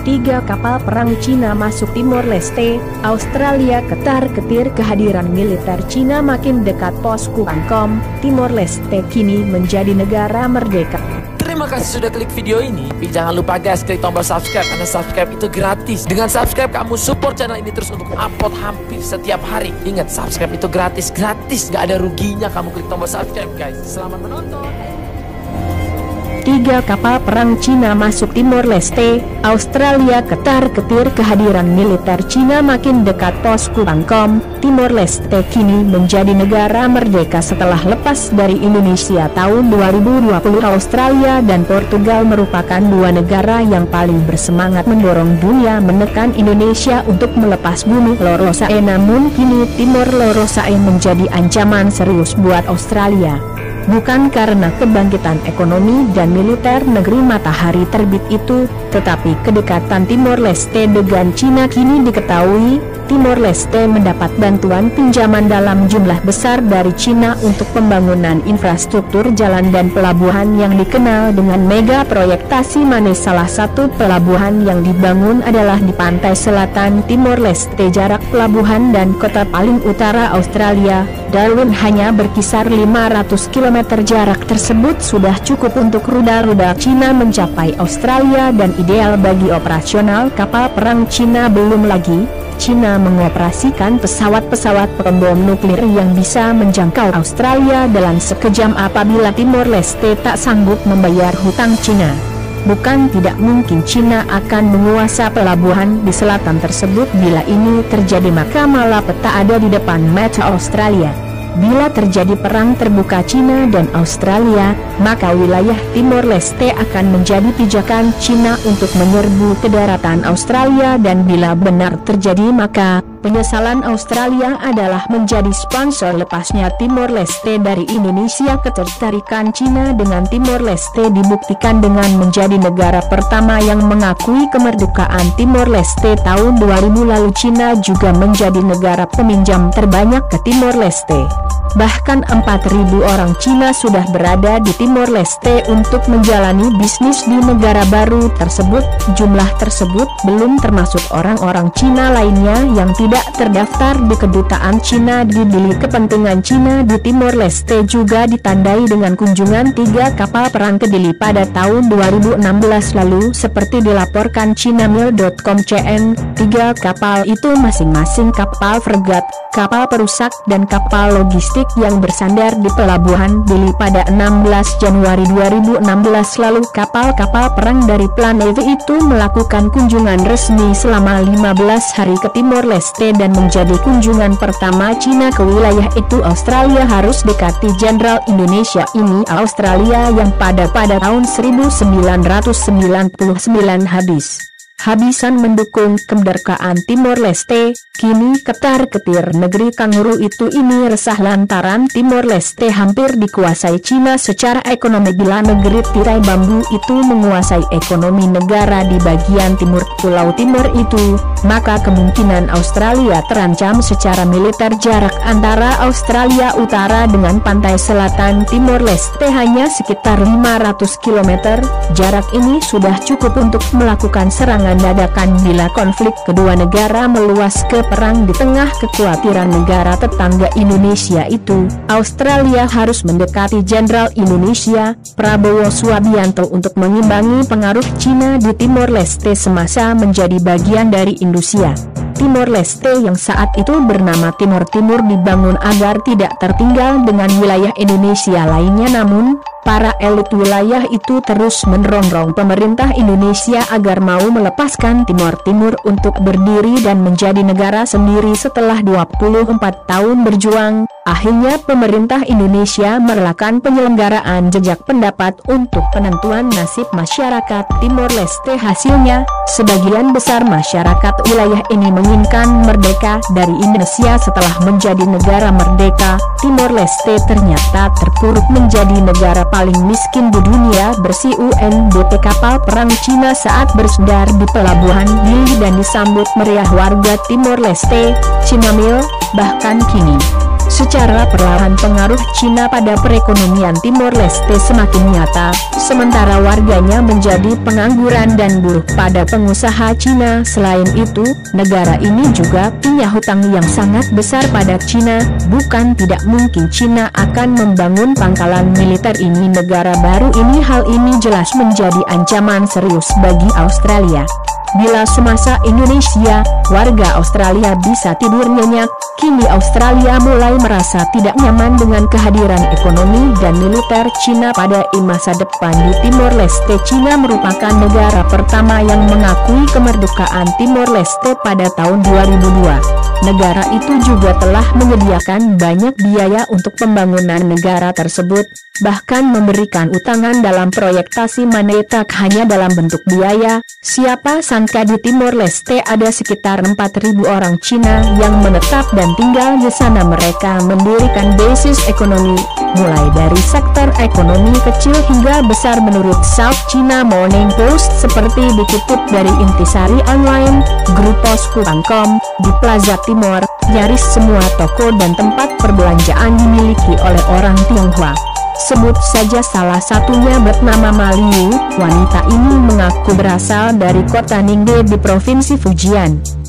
3 kapal perang Cina masuk Timor Leste. Australia ketar-ketir kehadiran militer Cina makin dekat pos Kuangkom. Timor Leste kini menjadi negara merdeka. Terima kasih sudah klik video ini. Tapi jangan lupa guys, klik tombol subscribe karena subscribe itu gratis. Dengan subscribe kamu support channel ini terus untuk upload hampir setiap hari. Ingat, subscribe itu gratis, gak ada ruginya kamu klik tombol subscribe guys. Selamat menonton. 3 kapal perang Cina masuk Timor Leste. Australia ketar-ketir kehadiran militer Cina makin dekat pos Kuangkom. Timor Leste kini menjadi negara merdeka setelah lepas dari Indonesia tahun 2020. Australia dan Portugal merupakan dua negara yang paling bersemangat mendorong dunia menekan Indonesia untuk melepas bumi Lorosae. Namun kini Timor Lorosae menjadi ancaman serius buat Australia. Bukan karena kebangkitan ekonomi dan militer negeri matahari terbit itu, tetapi kedekatan Timor Leste dengan Cina. Kini diketahui, Timor Leste mendapat bantuan pinjaman dalam jumlah besar dari Cina untuk pembangunan infrastruktur jalan dan pelabuhan yang dikenal dengan mega proyek Tasimane. Salah satu pelabuhan yang dibangun adalah di pantai selatan Timor Leste. Jarak pelabuhan dan kota paling utara Australia, Darwin, hanya berkisar 500 km. Jarak tersebut sudah cukup untuk rudal-rudal Cina mencapai Australia dan ideal bagi operasional kapal perang Cina. Belum lagi, Cina mengoperasikan pesawat-pesawat pembom nuklir yang bisa menjangkau Australia dalam sekejam apabila Timor Leste tak sanggup membayar hutang Cina. Bukan tidak mungkin Cina akan menguasai pelabuhan di selatan tersebut. Bila ini terjadi maka malapeta ada di depan mata Australia. Bila terjadi perang terbuka Cina dan Australia, maka wilayah Timor Leste akan menjadi pijakan Cina untuk menyerbu ke daratan Australia, dan bila benar terjadi maka penyesalan Australia adalah menjadi sponsor lepasnya Timor Leste dari Indonesia. Ketertarikan Cina dengan Timor Leste dibuktikan dengan menjadi negara pertama yang mengakui kemerdekaan Timor Leste tahun 2000 lalu. Cina juga menjadi negara peminjam terbanyak ke Timor Leste. Bahkan 4.000 orang Cina sudah berada di Timor Leste untuk menjalani bisnis di negara baru tersebut. Jumlah tersebut belum termasuk orang-orang Cina lainnya yang tidak terdaftar di kedutaan Cina di Dili. Kepentingan Cina di Timor Leste juga ditandai dengan kunjungan 3 kapal perang ke Dili pada tahun 2016 lalu. Seperti dilaporkan Cinamail.com, 3 kapal itu masing-masing kapal fregat, kapal perusak dan kapal logistik yang bersandar di pelabuhan Dili pada 16 Januari 2016 lalu. Kapal-kapal perang dari Plan Navy itu melakukan kunjungan resmi selama 15 hari ke Timor Leste dan menjadi kunjungan pertama Cina ke wilayah itu. Australia harus dekati Jenderal Indonesia ini. Australia yang pada tahun 1999 habisan mendukung kemerdekaan Timor Leste, kini ketar-ketir negeri kanguru itu ini resah lantaran Timor Leste hampir dikuasai Cina secara ekonomi. Bila negeri tirai bambu itu menguasai ekonomi negara di bagian timur Pulau Timor itu, maka kemungkinan Australia terancam secara militer. Jarak antara Australia Utara dengan pantai selatan Timor Leste hanya sekitar 500 km. Jarak ini sudah cukup untuk melakukan serangan dadakan bila konflik kedua negara meluas ke perang. Di tengah kekhawatiran negara tetangga Indonesia itu, Australia harus mendekati Jenderal Indonesia, Prabowo Subianto, untuk mengimbangi pengaruh Cina di Timor Leste semasa menjadi bagian dari Indonesia. Timor Leste yang saat itu bernama Timor Timur dibangun agar tidak tertinggal dengan wilayah Indonesia lainnya. Namun, para elit wilayah itu terus merongrong pemerintah Indonesia agar mau melepaskan Timor Timur untuk berdiri dan menjadi negara sendiri. Setelah 24 tahun berjuang, akhirnya pemerintah Indonesia merelakan penyelenggaraan jejak pendapat untuk penentuan nasib masyarakat Timor Leste. Hasilnya, sebagian besar masyarakat wilayah ini menginginkan merdeka dari Indonesia. Setelah menjadi negara merdeka, Timor Leste ternyata terpuruk menjadi negara paling miskin di dunia. Bersih UNDP kapal perang Cina saat bersandar di pelabuhan Dili dan disambut meriah warga Timor Leste. Cinamail, bahkan kini Secara perlahan pengaruh Cina pada perekonomian Timor Leste semakin nyata, sementara warganya menjadi pengangguran dan buruh pada pengusaha Cina. Selain itu, negara ini juga punya hutang yang sangat besar pada Cina. Bukan tidak mungkin Cina akan membangun pangkalan militer ini negara baru ini. Hal ini jelas menjadi ancaman serius bagi Australia. Bila semasa Indonesia, warga Australia bisa tidur nyenyak, kini Australia mulai merasa tidak nyaman dengan kehadiran ekonomi dan militer Cina pada masa depan di Timor Leste. Cina merupakan negara pertama yang mengakui kemerdekaan Timor Leste pada tahun 2002. Negara itu juga telah menyediakan banyak biaya untuk pembangunan negara tersebut, bahkan memberikan utangan dalam proyektasi moneter hanya dalam bentuk biaya. Siapa sangka di Timor Leste ada sekitar 4.000 orang Cina yang menetap dan tinggal di sana. Mereka mendirikan basis ekonomi, mulai dari sektor ekonomi kecil hingga besar. Menurut South China Morning Post, seperti dikutip dari Intisari Online, grup Pos.com, di Plaza Timor, nyaris semua toko dan tempat perbelanjaan dimiliki oleh orang Tionghoa. Sebut saja salah satunya bernama Maliu. Wanita ini mengaku berasal dari kota Ningde di Provinsi Fujian.